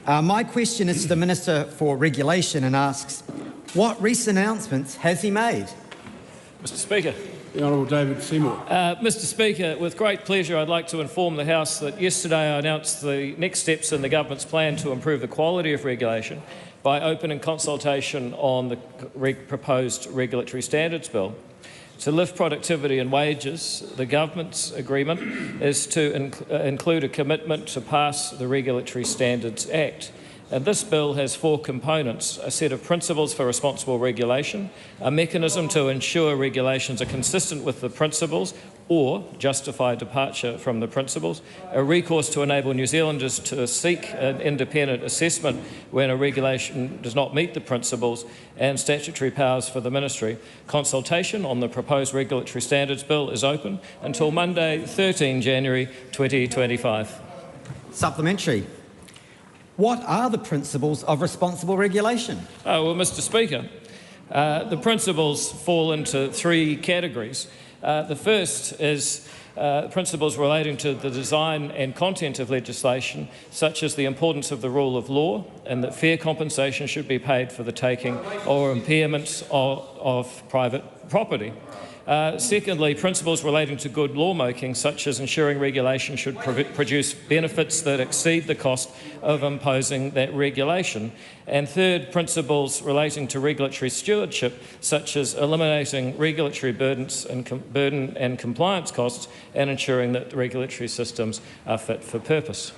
My question is to the Minister for Regulation and asks, what recent announcements has he made? Mr Speaker. The Honourable David Seymour. Mr Speaker, with great pleasure I'd like to inform the House that yesterday I announced the next steps in the Government's plan to improve the quality of regulation by opening consultation on the proposed Regulatory Standards Bill. To lift productivity and wages, the Government's agreement is to include a commitment to pass the Regulatory Standards Act. And this bill has four components: a set of principles for responsible regulation, a mechanism to ensure regulations are consistent with the principles or justify departure from the principles, a recourse to enable New Zealanders to seek an independent assessment when a regulation does not meet the principles, and statutory powers for the Ministry. Consultation on the proposed Regulatory Standards Bill is open until Monday, 13 January 2025. Supplementary. What are the principles of responsible regulation? Well, Mr Speaker, the principles fall into three categories. The first is principles relating to the design and content of legislation, such as the importance of the rule of law and that fair compensation should be paid for the taking or impairment of private property. Secondly, principles relating to good lawmaking, such as ensuring regulation should produce benefits that exceed the cost of imposing that regulation. And third, principles relating to regulatory stewardship, such as eliminating regulatory burdens and burden and compliance costs and ensuring that the regulatory systems are fit for purpose.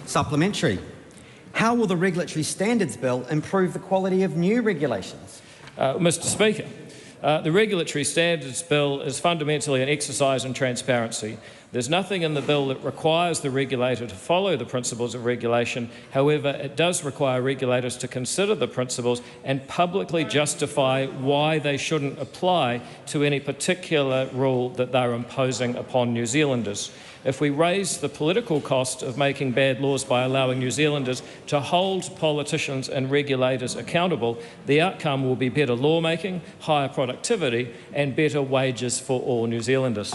Supplementary. How will the Regulatory Standards Bill improve the quality of new regulations? Mr Speaker, the Regulatory Standards Bill is fundamentally an exercise in transparency. There's nothing in the bill that requires the regulator to follow the principles of regulation. However, it does require regulators to consider the principles and publicly justify why they shouldn't apply to any particular rule that they're imposing upon New Zealanders. If we raise the political cost of making bad laws by allowing New Zealanders to hold politicians and regulators accountable, the outcome will be better lawmaking, higher productivity and better wages for all New Zealanders.